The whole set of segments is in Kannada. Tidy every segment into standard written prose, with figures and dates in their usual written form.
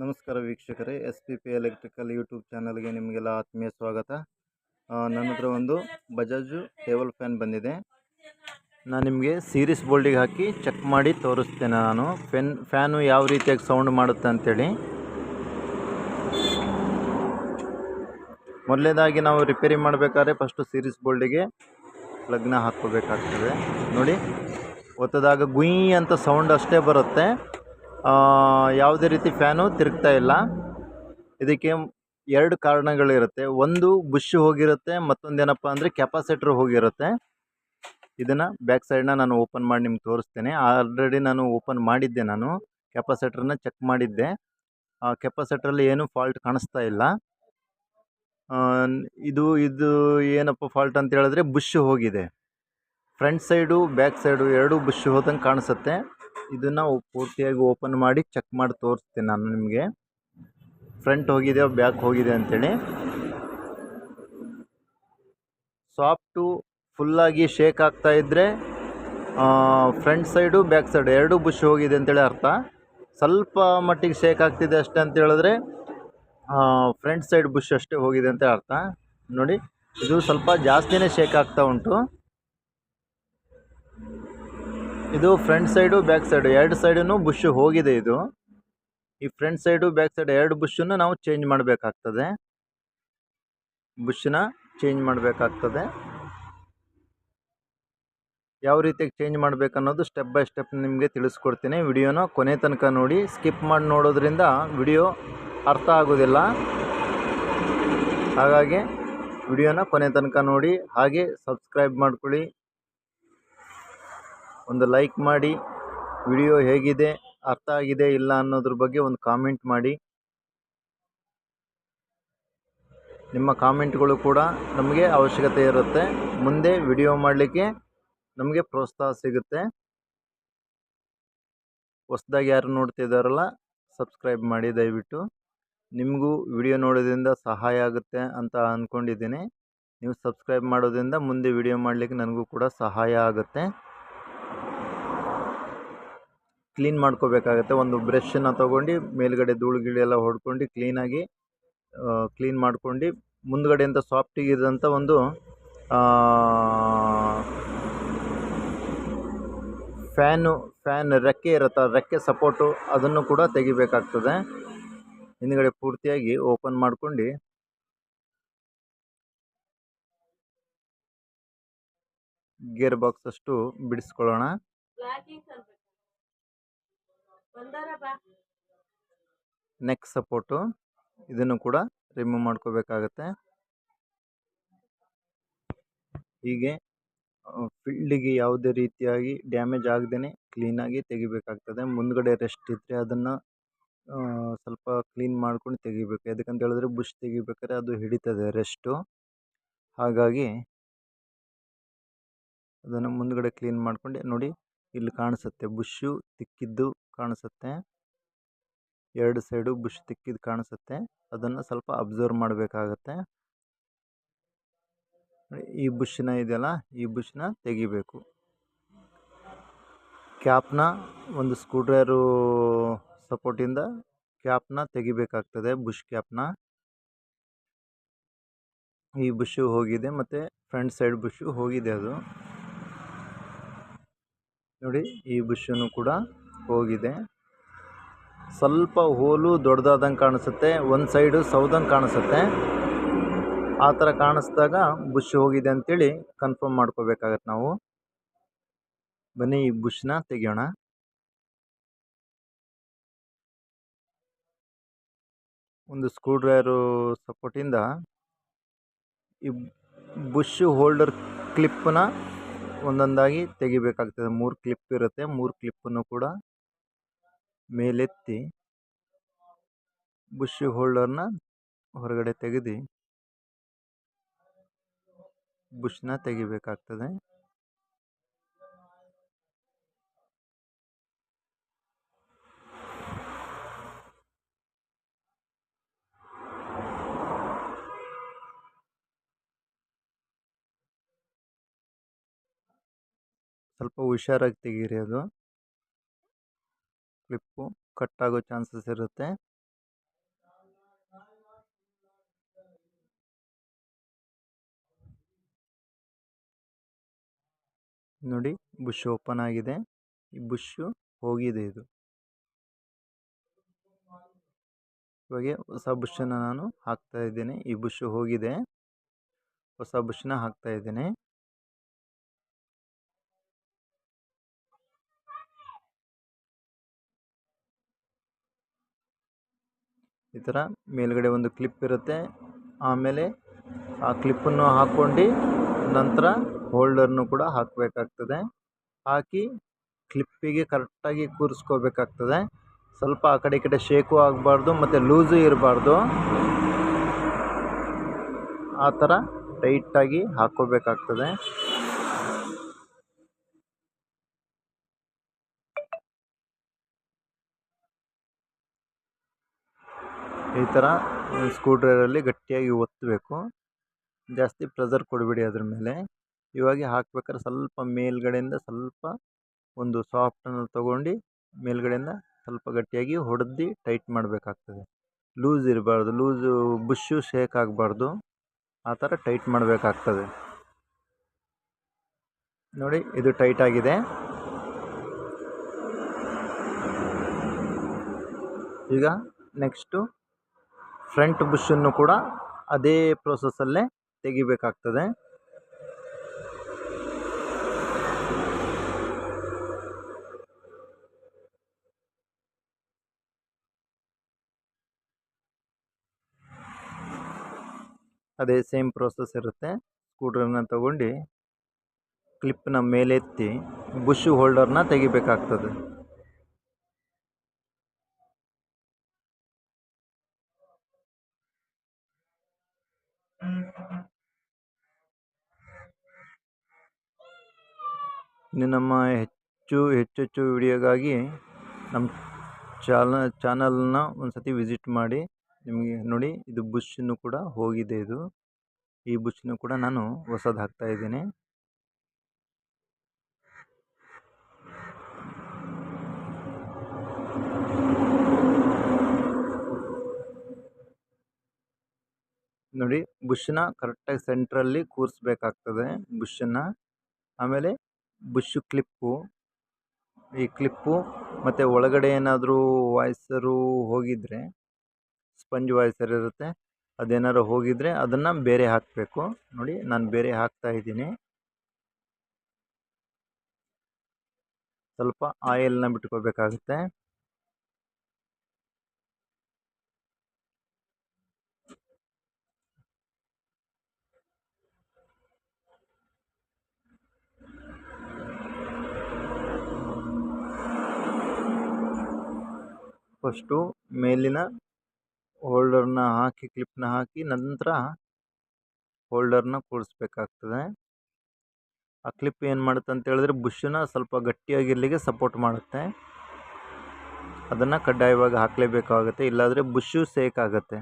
ನಮಸ್ಕಾರ ವೀಕ್ಷಕರೇ, SPP ಎಲೆಕ್ಟ್ರಿಕಲ್ ಯೂಟ್ಯೂಬ್ ಚಾನಲ್ಗೆ ನಿಮಗೆಲ್ಲ ಆತ್ಮೀಯ ಸ್ವಾಗತ. ನನ್ನ ಹತ್ರ ಒಂದು ಬಜಾಜ್ ಟೇಬಲ್ ಫ್ಯಾನ್ ಬಂದಿದೆ. ನಾನು ನಿಮಗೆ ಸೀರೀಸ್ ಬೋಲ್ಡಿಗೆ ಹಾಕಿ ಚೆಕ್ ಮಾಡಿ ತೋರಿಸ್ತೇನೆ. ನಾನು ಫ್ಯಾನು ಯಾವ ರೀತಿಯಾಗಿ ಸೌಂಡ್ ಮಾಡುತ್ತೆ ಅಂತೇಳಿ. ಮೊದಲನೇದಾಗಿ ನಾವು ರಿಪೇರಿ ಮಾಡಬೇಕಾದ್ರೆ ಫಸ್ಟು ಸೀರೀಸ್ ಬೋಲ್ಡಿಗೆ ಪ್ಲಗ್ನ ಹಾಕ್ಕೋಬೇಕಾಗ್ತದೆ. ನೋಡಿ, ಒತ್ತದಾಗ ಗುಯ್ ಅಂತ ಸೌಂಡ್ ಅಷ್ಟೇ ಬರುತ್ತೆ, ಯಾವುದೇ ರೀತಿ ಫ್ಯಾನು ತಿರುಗ್ತಾ ಇಲ್ಲ. ಇದಕ್ಕೆ ಎರಡು ಕಾರಣಗಳಿರುತ್ತೆ. ಒಂದು ಬುಷ್ ಹೋಗಿರುತ್ತೆ, ಮತ್ತೊಂದೇನಪ್ಪ ಅಂದರೆ ಕೆಪಾಸಿಟ್ರ್ ಹೋಗಿರುತ್ತೆ. ಇದನ್ನು ಬ್ಯಾಕ್ ಸೈಡ್ನ ನಾನು ಓಪನ್ ಮಾಡಿ ನಿಮ್ಗೆ ತೋರಿಸ್ತೇನೆ. ಆಲ್ರೆಡಿ ನಾನು ಓಪನ್ ಮಾಡಿದ್ದೆ, ನಾನು ಕೆಪಾಸಿಟ್ರನ್ನ ಚೆಕ್ ಮಾಡಿದ್ದೆ. ಕೆಪಾಸಿಟ್ರಲ್ಲಿ ಏನೂ ಫಾಲ್ಟ್ ಕಾಣಿಸ್ತಾ ಇಲ್ಲ. ಇದು ಏನಪ್ಪ ಫಾಲ್ಟ್ ಅಂತ ಹೇಳಿದ್ರೆ ಬುಷ್ ಹೋಗಿದೆ. ಫ್ರಂಟ್ ಸೈಡು ಬ್ಯಾಕ್ ಸೈಡು ಎರಡೂ ಬುಷ್ ಹೋದಂಗೆ ಕಾಣಿಸುತ್ತೆ. ಇದನ್ನು ಪೂರ್ತಿಯಾಗಿ ಓಪನ್ ಮಾಡಿ ಚೆಕ್ ಮಾಡಿ ತೋರಿಸ್ತೇನೆ ನಾನು ನಿಮಗೆ, ಫ್ರಂಟ್ ಹೋಗಿದೆಯೋ ಬ್ಯಾಕ್ ಹೋಗಿದೆ ಅಂತೇಳಿ. ಸಾಫ್ಟು ಫುಲ್ಲಾಗಿ ಶೇಕ್ ಆಗ್ತಾ ಇದ್ದರೆ ಫ್ರಂಟ್ ಸೈಡು ಬ್ಯಾಕ್ ಸೈಡು ಎರಡೂ ಬುಷ್ ಹೋಗಿದೆ ಅಂತೇಳಿ ಅರ್ಥ. ಸ್ವಲ್ಪ ಮಟ್ಟಿಗೆ ಶೇಕ್ ಆಗ್ತಿದೆ ಅಷ್ಟೇ ಅಂತ ಹೇಳಿದ್ರೆ ಫ್ರಂಟ್ ಸೈಡ್ ಬುಷ್ ಅಷ್ಟೇ ಹೋಗಿದೆ ಅಂತ ಅರ್ಥ. ನೋಡಿ, ಇದು ಸ್ವಲ್ಪ ಜಾಸ್ತಿನೇ ಶೇಕ್ ಆಗ್ತಾ ಉಂಟು. ಇದು ಫ್ರಂಟ್ ಸೈಡು ಬ್ಯಾಕ್ ಸೈಡು ಎರಡು ಸೈಡೂ ಬುಷ್ ಹೋಗಿದೆ. ಇದು ಈ ಫ್ರಂಟ್ ಸೈಡು ಬ್ಯಾಕ್ ಸೈಡ್ ಎರಡು ಬುಷನ್ನು ನಾವು ಚೇಂಜ್ ಮಾಡಬೇಕಾಗ್ತದೆ. ಬುಷನ್ನ ಚೇಂಜ್ ಮಾಡಬೇಕಾಗ್ತದೆ. ಯಾವ ರೀತಿಯಾಗಿ ಚೇಂಜ್ ಮಾಡಬೇಕನ್ನೋದು ಸ್ಟೆಪ್ ಬೈ ಸ್ಟೆಪ್ ನಿಮಗೆ ತಿಳಿಸ್ಕೊಡ್ತೀನಿ. ವಿಡಿಯೋನ ಕೊನೆ ತನಕ ನೋಡಿ. ಸ್ಕಿಪ್ ಮಾಡಿ ನೋಡೋದ್ರಿಂದ ವಿಡಿಯೋ ಅರ್ಥ ಆಗೋದಿಲ್ಲ. ಹಾಗಾಗಿ ವಿಡಿಯೋನ ಕೊನೆ ತನಕ ನೋಡಿ. ಹಾಗೆ ಸಬ್ಸ್ಕ್ರೈಬ್ ಮಾಡ್ಕೊಳ್ಳಿ, ಒಂದು ಲೈಕ್ ಮಾಡಿ, ವಿಡಿಯೋ ಹೇಗಿದೆ, ಅರ್ಥ ಆಗಿದೆ ಇಲ್ಲ ಅನ್ನೋದ್ರ ಬಗ್ಗೆ ಒಂದು ಕಾಮೆಂಟ್ ಮಾಡಿ. ನಿಮ್ಮ ಕಾಮೆಂಟ್ಗಳು ಕೂಡ ನಮಗೆ ಅವಶ್ಯಕತೆ ಇರುತ್ತೆ. ಮುಂದೆ ವಿಡಿಯೋ ಮಾಡಲಿಕ್ಕೆ ನಮಗೆ ಪ್ರೋತ್ಸಾಹ ಸಿಗುತ್ತೆ. ಹೊಸದಾಗಿ ಯಾರು ನೋಡ್ತಿದ್ದಾರಲ್ಲ, ಸಬ್ಸ್ಕ್ರೈಬ್ ಮಾಡಿ ದಯವಿಟ್ಟು. ನಿಮಗೂ ವಿಡಿಯೋ ನೋಡೋದ್ರಿಂದ ಸಹಾಯ ಆಗುತ್ತೆ ಅಂತ ಅಂದ್ಕೊಂಡಿದ್ದೀನಿ. ನೀವು ಸಬ್ಸ್ಕ್ರೈಬ್ ಮಾಡೋದ್ರಿಂದ ಮುಂದೆ ವಿಡಿಯೋ ಮಾಡಲಿಕ್ಕೆ ನನಗೂ ಕೂಡ ಸಹಾಯ ಆಗುತ್ತೆ. ಕ್ಲೀನ್ ಮಾಡ್ಕೋಬೇಕಾಗತ್ತೆ. ಒಂದು ಬ್ರಷನ್ನು ತೊಗೊಂಡು ಮೇಲ್ಗಡೆ ಧೂಳು ಗಿಳಿ ಎಲ್ಲ ಹೊಡ್ಕೊಂಡು ಕ್ಲೀನಾಗಿ ಕ್ಲೀನ್ ಮಾಡ್ಕೊಂಡು ಮುಂದ್ಗಡೆಯಿಂದ ಸಾಫ್ಟಿಗಿರೋಂಥ ಒಂದು ಫ್ಯಾನ್ ರೆಕ್ಕೆ ಇರುತ್ತೆ, ರೆಕ್ಕೆ ಸಪೋರ್ಟು ಅದನ್ನು ಕೂಡ ತೆಗಿಬೇಕಾಗ್ತದೆ. ಹಿಂದ್ಗಡೆ ಪೂರ್ತಿಯಾಗಿ ಓಪನ್ ಮಾಡ್ಕೊಂಡು ಗೇರ್ ಬಾಕ್ಸ್ ಅಷ್ಟು ಬಿಡಿಸ್ಕೊಳ್ಳೋಣ. ನೆಕ್ ಸಪೋರ್ಟು ಇದನ್ನು ಕೂಡ ರಿಮೂವ್ ಮಾಡ್ಕೋಬೇಕಾಗತ್ತೆ. ಹೀಗೆ ಫೀಲ್ಡಿಗೆ ಯಾವುದೇ ರೀತಿಯಾಗಿ ಡ್ಯಾಮೇಜ್ ಆಗದೇ ಕ್ಲೀನಾಗಿ ತೆಗಿಬೇಕಾಗ್ತದೆ. ಮುಂದ್ಗಡೆ ರೆಸ್ಟ್ ಇದ್ದರೆ ಅದನ್ನು ಸ್ವಲ್ಪ ಕ್ಲೀನ್ ಮಾಡ್ಕೊಂಡು ತೆಗಿಬೇಕು. ಯಾಕಂತ ಹೇಳಿದ್ರೆ ಬುಷ್ ತೆಗಿಬೇಕಾದ್ರೆ ಅದು ಹಿಡಿತದೆ ರೆಸ್ಟು. ಹಾಗಾಗಿ ಅದನ್ನು ಮುಂದ್ಗಡೆ ಕ್ಲೀನ್ ಮಾಡ್ಕೊಂಡು ನೋಡಿ, ಇಲ್ಲಿ ಕಾಣಿಸುತ್ತೆ ಬುಷು ತಿಕ್ಕಿದ್ದು ಕಾಣಿಸುತ್ತೆ. ಎರಡು ಸೈಡು ಬುಷ್ ತಿಕ್ಕಿದ್ದು ಕಾಣಿಸುತ್ತೆ. ಅದನ್ನು ಸ್ವಲ್ಪ ಅಬ್ಸರ್ವ್ ಮಾಡಬೇಕಾಗತ್ತೆ. ಈ ಬುಷ್ನ ಇದೆಯಲ್ಲ, ಈ ಬುಷ್ನ ತೆಗಿಬೇಕು. ಕ್ಯಾಪ್ನ ಒಂದು ಸ್ಕ್ರೂ ಡ್ರೈವರು ಸಪೋರ್ಟಿಂದ ಕ್ಯಾಪ್ನ ತೆಗಿಬೇಕಾಗ್ತದೆ, ಬುಷ್ ಕ್ಯಾಪ್ನ. ಈ ಬುಷು ಹೋಗಿದೆ ಮತ್ತು ಫ್ರಂಟ್ ಸೈಡ್ ಬುಷು ಹೋಗಿದೆ. ಅದು ನೋಡಿ, ಈ ಬುಷನ್ನು ಕೂಡ ಹೋಗಿದೆ. ಸ್ವಲ್ಪ ಹೋಲು ದೊಡ್ಡದಾದಂಗೆ ಕಾಣಿಸುತ್ತೆ, ಒಂದು ಸೈಡು ಸೌದಂಗೆ ಕಾಣಿಸುತ್ತೆ. ಆ ಥರ ಕಾಣಿಸ್ದಾಗ ಬುಷ್ ಹೋಗಿದೆ ಅಂತೇಳಿ ಕನ್ಫರ್ಮ್ ಮಾಡ್ಕೋಬೇಕಾಗತ್ತೆ ನಾವು. ಬನ್ನಿ ಈ ಬುಷ್ನ ತೆಗಿಯೋಣ. ಒಂದು ಸ್ಕ್ರೂ ಡ್ರೈವರು ಸಪೋರ್ಟಿಂದ ಈ ಬುಷ್ ಹೋಲ್ಡರ್ ಕ್ಲಿಪ್ಪನ್ನ ಒಂದೊಂದಾಗಿ ತೆಗಿಬೇಕಾಗ್ತದೆ. 3 ಕ್ಲಿಪ್ ಇರುತ್ತೆ. 3 ಕ್ಲಿಪ್ಪನ್ನು ಕೂಡ ಮೇಲೆತ್ತಿ ಬುಷ್ ಹೋಲ್ಡರ್ನ ಹೊರಗಡೆ ತೆಗೆದು ಬುಷ್ನ ತೆಗಿಬೇಕಾಗ್ತದೆ. ಸ್ವಲ್ಪ ಹುಷಾರಾಗಿ ತೆಗೀರಿ, ಅದು ಕ್ಲಿಪ್ಪು ಕಟ್ ಆಗೋ ಚಾನ್ಸಸ್ ಇರುತ್ತೆ. ನೋಡಿ ಬುಷ್ ಓಪನ್ ಆಗಿದೆ, ಈ ಬುಷು ಹೋಗಿದೆ. ಇದು ಇವಾಗ ಹೊಸ ಬುಷನ್ನು ನಾನು ಹಾಕ್ತಾ ಇದ್ದೇನೆ. ಈ ಬುಷ್ ಹೋಗಿದೆ, ಹೊಸ ಬುಷನ್ನ ಹಾಕ್ತಾ ಇದ್ದೇನೆ. ಈ ಥರ ಮೇಲ್ಗಡೆ ಒಂದು ಕ್ಲಿಪ್ ಇರುತ್ತೆ, ಆಮೇಲೆ ಆ ಕ್ಲಿಪ್ಪನ್ನು ಹಾಕ್ಕೊಂಡು ನಂತರ ಹೋಲ್ಡರ್ನು ಕೂಡ ಹಾಕಬೇಕಾಗ್ತದೆ. ಹಾಕಿ ಕ್ಲಿಪ್ಪಿಗೆ ಕರೆಕ್ಟಾಗಿ ಕೂರಿಸ್ಕೋಬೇಕಾಗ್ತದೆ. ಸ್ವಲ್ಪ ಆ ಕಡೆ ಈ ಕಡೆ ಶೇಕು ಆಗಬಾರ್ದು ಮತ್ತು ಲೂಸು ಇರಬಾರ್ದು. ಆ ಥರ ಟೈಟಾಗಿ ಹಾಕ್ಕೋಬೇಕಾಗ್ತದೆ. ಈ ಥರ ಸ್ಕ್ರೂ ಡ್ರೈವರಲ್ಲಿ ಗಟ್ಟಿಯಾಗಿ ಒತ್ತಬೇಕು, ಜಾಸ್ತಿ ಪ್ರೆಸರ್ ಕೊಡಬೇಡಿ ಅದ್ರ ಮೇಲೆ. ಇವಾಗ ಹಾಕ್ಬೇಕಾದ್ರೆ ಸ್ವಲ್ಪ ಮೇಲ್ಗಡೆಯಿಂದ ಸ್ವಲ್ಪ ಒಂದು ಸಾಫ್ಟನ್ನು ತೊಗೊಂಡು ಮೇಲ್ಗಡೆಯಿಂದ ಸ್ವಲ್ಪ ಗಟ್ಟಿಯಾಗಿ ಹೊಡೆದು ಟೈಟ್ ಮಾಡಬೇಕಾಗ್ತದೆ. ಲೂಸ್ ಇರಬಾರ್ದು, ಲೂಸು ಬುಷು ಶೇಕ್ ಆಗಬಾರ್ದು, ಆ ಥರ ಟೈಟ್ ಮಾಡಬೇಕಾಗ್ತದೆ. ನೋಡಿ ಇದು ಟೈಟ್ ಆಗಿದೆ. ಈಗ ನೆಕ್ಸ್ಟು ಫ್ರಂಟ್ ಬುಷನ್ನು ಕೂಡ ಅದೇ ಪ್ರೋಸೆಸ್ಸಲ್ಲೇ ತೆಗಿಬೇಕಾಗ್ತದೆ. ಅದೇ ಸೇಮ್ ಪ್ರೋಸೆಸ್ ಇರುತ್ತೆ. ಸ್ಕ್ರೂಡ್ರೈವರ್ನ ತಗೊಂಡು ಕ್ಲಿಪ್ನ ಮೇಲೆತ್ತಿ ಬುಷ್ ಹೋಲ್ಡರ್ನ ತೆಗಿಬೇಕಾಗ್ತದೆ. ಇನ್ನು ನಮ್ಮ ಹೆಚ್ಚು ವಿಡಿಯೋಗಾಗಿ ನಮ್ಮ ಚಾನಲ್ನ ಒಂದು ಸತಿ ವಿಸಿಟ್ ಮಾಡಿ. ನಿಮಗೆ ನೋಡಿ ಇದು ಬುಷನ್ನು ಕೂಡ ಹೋಗಿದೆ. ಈ ಬುಷನ್ನು ಕೂಡ ನಾನು ಹೊಸದು ಹಾಕ್ತಾ ಇದ್ದೀನಿ. ನೋಡಿ ಬುಷನ್ನ ಕರೆಕ್ಟಾಗಿ ಸೆಂಟ್ರಲ್ಲಿ ಕೂರಿಸ್ಬೇಕಾಗ್ತದೆ ಬುಷನ್ನು. ಆಮೇಲೆ ಬುಷ್ ಕ್ಲಿಪ್ಪು, ಈ ಕ್ಲಿಪ್ಪು ಮತ್ತು ಒಳಗಡೆ ಏನಾದರೂ ವಾಯ್ಸರು ಹೋಗಿದ್ದರೆ, ಸ್ಪಂಜ್ ವಾಯ್ಸರ್ ಇರುತ್ತೆ, ಅದೇನಾದ್ರು ಹೋಗಿದ್ದರೆ ಅದನ್ನು ಬೇರೆ ಹಾಕಬೇಕು. ನೋಡಿ ನಾನು ಬೇರೆ ಹಾಕ್ತಾ ಇದ್ದೀನಿ. ಸ್ವಲ್ಪ ಆಯಿಲ್ನ ಬಿಟ್ಕೋಬೇಕಾಗುತ್ತೆ. ಫಸ್ಟು ಮೇಲಿನ ಹೋಲ್ಡರ್ನ ಹಾಕಿ ಕ್ಲಿಪ್ನ ಹಾಕಿ ನಂತರ ಹೋಲ್ಡರ್ನ ಕೂರಿಸ್ಬೇಕಾಗ್ತದೆ. ಆ ಕ್ಲಿಪ್ ಏನು ಮಾಡುತ್ತೆ ಅಂತ ಹೇಳಿದ್ರೆ ಬುಷನ್ನ ಸ್ವಲ್ಪ ಗಟ್ಟಿಯಾಗಿರ್ಲಿಕ್ಕೆ ಸಪೋರ್ಟ್ ಮಾಡುತ್ತೆ. ಅದನ್ನು ಕಡ್ಡಾಯವಾಗಿ ಹಾಕಲೇಬೇಕಾಗುತ್ತೆ, ಇಲ್ಲಾಂದರೆ ಬುಷು ಸೇಕ್ ಆಗುತ್ತೆ.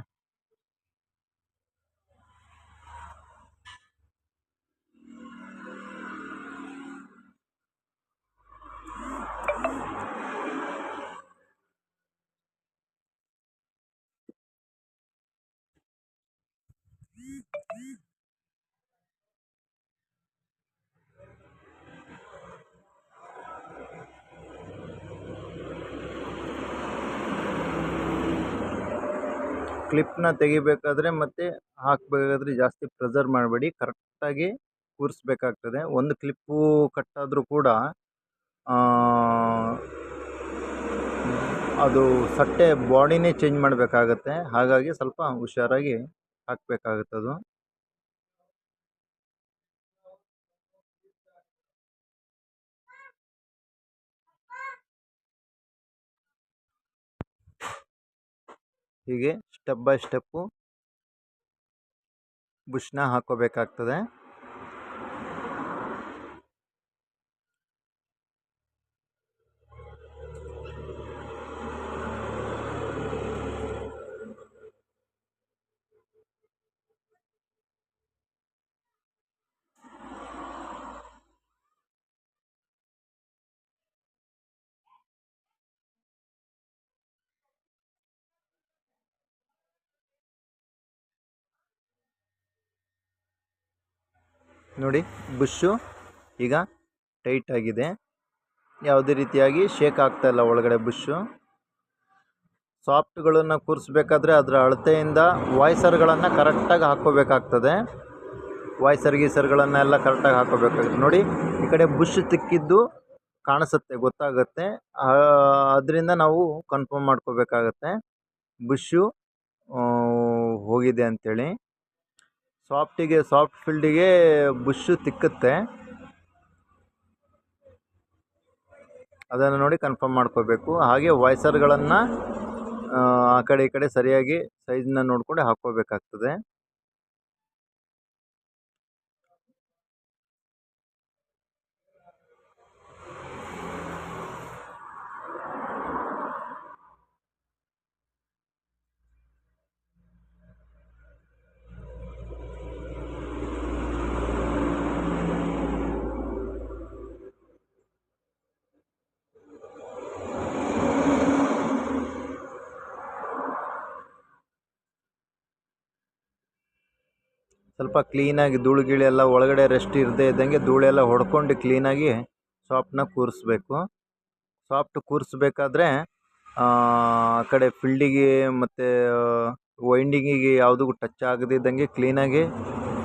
ಕ್ಲಿಪ್ನ ತೆಗಿಬೇಕಾದ್ರೆ ಮತ್ತು ಹಾಕಬೇಕಾದ್ರೆ ಜಾಸ್ತಿ ಪ್ರೆಸರ್ ಮಾಡಬೇಡಿ, ಕರೆಕ್ಟಾಗಿ ಕೂರಿಸ್ಬೇಕಾಗ್ತದೆ. ಒಂದು ಕ್ಲಿಪ್ಪು ಕಟ್ಟಾದರೂ ಕೂಡ ಅದು ಸಟ್ಟೆ ಬಾಡಿನೇ ಚೇಂಜ್ ಮಾಡಬೇಕಾಗತ್ತೆ. ಹಾಗಾಗಿ ಸ್ವಲ್ಪ ಹುಷಾರಾಗಿ ಹಾಕಬೇಕಾಗುತ್ತದು. ಹೀಗೆ ಸ್ಟೆಪ್ ಬೈ ಸ್ಟೆಪ್ಪು ಬುಷ್ನ ಹಾಕೋಬೇಕಾಗ್ತದೆ. ನೋಡಿ ಬುಷು ಈಗ ಟೈಟ್ ಆಗಿದೆ, ಯಾವುದೇ ರೀತಿಯಾಗಿ ಶೇಕ್ ಆಗ್ತಾ ಇಲ್ಲ ಒಳಗಡೆ ಬುಷು. ಸಾಫ್ಟ್ಗಳನ್ನು ಕೂರಿಸ್ಬೇಕಾದ್ರೆ ಅದರ ಅಳತೆಯಿಂದ ವಾಯ್ಸರ್ಗಳನ್ನು ಕರೆಕ್ಟಾಗಿ ಹಾಕ್ಕೋಬೇಕಾಗ್ತದೆ. ವಾಯ್ಸರ್ ಗೀಸರ್ಗಳನ್ನೆಲ್ಲ ಕರೆಕ್ಟಾಗಿ ಹಾಕ್ಕೋಬೇಕಾಗುತ್ತೆ. ನೋಡಿ ಈ ಕಡೆ ಬುಷ್ ತಿಕ್ಕಿದ್ದು ಕಾಣಿಸುತ್ತೆ, ಗೊತ್ತಾಗುತ್ತೆ. ಅದರಿಂದ ನಾವು ಕನ್ಫರ್ಮ್ ಮಾಡ್ಕೋಬೇಕಾಗತ್ತೆ ಬುಷು ಹೋಗಿದೆ ಅಂಥೇಳಿ. ಸಾಫ್ಟ್ ಫೀಲ್ಡಿಗೆ ಬುಷು ತಿಕ್ಕುತ್ತೆ, ಅದನ್ನು ನೋಡಿ ಕನ್ಫರ್ಮ್ ಮಾಡ್ಕೋಬೇಕು. ಹಾಗೆ ವಾಯ್ಸರ್ಗಳನ್ನು ಆ ಕಡೆ ಈ ಕಡೆ ಸರಿಯಾಗಿ ಸೈಜ್ನ ನೋಡ್ಕೊಂಡು ಹಾಕ್ಕೋಬೇಕಾಗ್ತದೆ. ಸ್ವಲ್ಪ ಕ್ಲೀನಾಗಿ ಧೂಳು ಗೀಳು ಎಲ್ಲ ಒಳಗಡೆ ರೆಸ್ಟ್ ಇರದೇ ಇದ್ದಂಗೆ ಧೂಳೆಲ್ಲ ಹೊಡ್ಕೊಂಡು ಕ್ಲೀನಾಗಿ ಸಾಫ್ಟ್ನ ಕೂರಿಸ್ಬೇಕು. ಸಾಫ್ಟ್ ಕೂರಿಸ್ಬೇಕಾದ್ರೆ ಆ ಕಡೆ ಫೀಲ್ಡಿಗೆ ಮತ್ತು ವೈಂಡಿಂಗಿಗೆ ಯಾವುದಕ್ಕೂ ಟಚ್ ಆಗದಿದ್ದಂಗೆ ಕ್ಲೀನಾಗಿ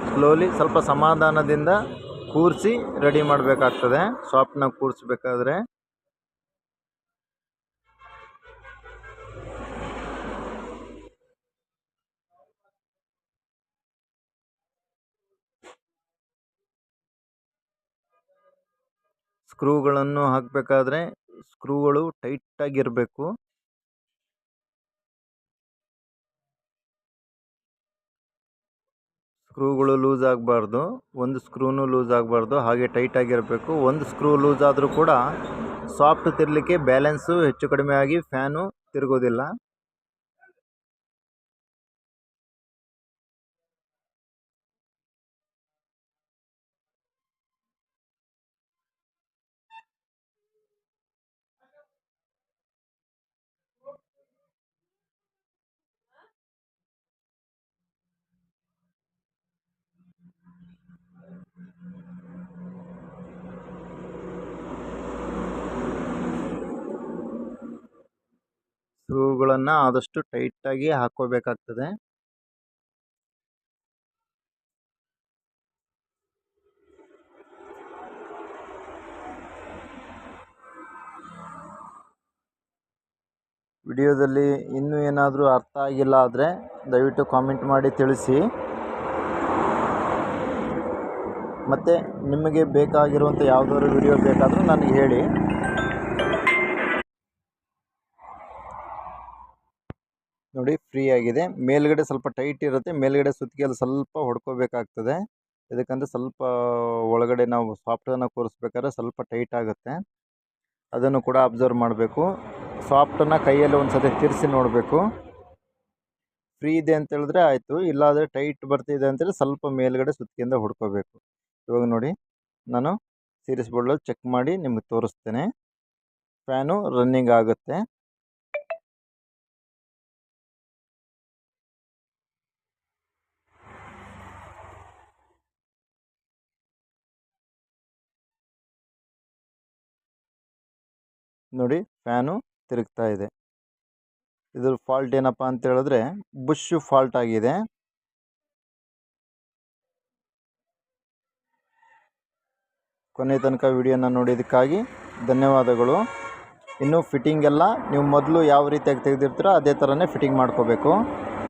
ಸ್ಲೋಲಿ ಸ್ವಲ್ಪ ಸಮಾಧಾನದಿಂದ ಕೂರಿಸಿ ರೆಡಿ ಮಾಡಬೇಕಾಗ್ತದೆ ಸಾಫ್ಟ್ನ ಕೂರಿಸ್ಬೇಕಾದ್ರೆ. ಸ್ಕ್ರೂಗಳನ್ನು ಹಾಕಬೇಕಾದ್ರೆ ಸ್ಕ್ರೂಗಳು ಟೈಟಾಗಿರಬೇಕು. ಸ್ಕ್ರೂಗಳು ಲೂಸ್ ಆಗಬಾರ್ದು, ಒಂದು ಸ್ಕ್ರೂನು ಲೂಸ್ ಆಗಬಾರ್ದು, ಹಾಗೆ ಟೈಟಾಗಿರಬೇಕು. ಒಂದು ಸ್ಕ್ರೂ ಲೂಸ್ ಆದರೂ ಕೂಡ ಸಾಫ್ಟ್ ತಿರ್ಲಿಕ್ಕೆ ಬ್ಯಾಲೆನ್ಸು ಹೆಚ್ಚು ಕಡಿಮೆ ಆಗಿ ಫ್ಯಾನು ತಿರುಗೋದಿಲ್ಲ. ಸ್ಕ್ರೂಗಳನ್ನು ಆದಷ್ಟು ಟೈಟಾಗಿ ಹಾಕ್ಕೋಬೇಕಾಗ್ತದೆ. ವಿಡಿಯೋದಲ್ಲಿ ಇನ್ನೂ ಏನಾದರೂ ಅರ್ಥ ಆಗಿಲ್ಲ ಆದರೆ ದಯವಿಟ್ಟು ಕಾಮೆಂಟ್ ಮಾಡಿ ತಿಳಿಸಿ. ಮತ್ತು ನಿಮಗೆ ಬೇಕಾಗಿರುವಂಥ ಯಾವುದಾದ್ರು ವಿಡಿಯೋ ಬೇಕಾದರೂ ನನಗೆ ಹೇಳಿ. ನೋಡಿ ಫ್ರೀ ಆಗಿದೆ. ಮೇಲ್ಗಡೆ ಸ್ವಲ್ಪ ಟೈಟ್ ಇರುತ್ತೆ, ಮೇಲ್ಗಡೆ ಸುತ್ತಿಗೆಯಲ್ಲಿ ಸ್ವಲ್ಪ ಹೊಡ್ಕೋಬೇಕಾಗ್ತದೆ. ಇದಕ್ಕಂದರೆ ಸ್ವಲ್ಪ ಒಳಗಡೆ ನಾವು ಸಾಫ್ಟನ್ನು ಕೂರಿಸ್ಬೇಕಾದ್ರೆ ಸ್ವಲ್ಪ ಟೈಟ್ ಆಗುತ್ತೆ, ಅದನ್ನು ಕೂಡ ಅಬ್ಸರ್ವ್ ಮಾಡಬೇಕು. ಸಾಫ್ಟನ್ನು ಕೈಯಲ್ಲಿ ಒಂದು ಸತಿ ತಿರ್ಸಿ ನೋಡಬೇಕು. ಫ್ರೀ ಇದೆ ಅಂತ ಹೇಳಿದ್ರೆ ಆಯಿತು, ಇಲ್ಲಾದರೆ ಟೈಟ್ ಬರ್ತಿದೆ ಅಂತೇಳಿ ಸ್ವಲ್ಪ ಮೇಲ್ಗಡೆ ಸುತ್ತಿಗೆಯಿಂದ ಹೊಡ್ಕೋಬೇಕು. ಇವಾಗ ನೋಡಿ ನಾನು ಸೀರೀಸ್ ಬೋರ್ಡಲ್ಲಿ ಚೆಕ್ ಮಾಡಿ ನಿಮಗೆ ತೋರಿಸ್ತೇನೆ. ಫ್ಯಾನು ರನ್ನಿಂಗ್ ಆಗುತ್ತೆ. ನೋಡಿ ಫ್ಯಾನು ತಿರುಗ್ತಾ ಇದೆ. ಇದ್ರ ಫಾಲ್ಟ್ ಏನಪ್ಪ ಅಂತ ಹೇಳಿದ್ರೆ ಬುಷ್ ಫಾಲ್ಟ್ ಆಗಿದೆ. ಕೊನೆ ತನಕ ವಿಡಿಯೋನ ನೋಡಿದ್ದಕ್ಕಾಗಿ ಧನ್ಯವಾದಗಳು. ಇನ್ನು ಫಿಟ್ಟಿಂಗ್ ಎಲ್ಲ ನೀವು ಮೊದಲು ಯಾವ ರೀತಿಯಾಗಿ ತೆಗೆದಿರ್ತೀರೋ ಅದೇ ಥರನೇ ಫಿಟ್ಟಿಂಗ್ ಮಾಡ್ಕೋಬೇಕು.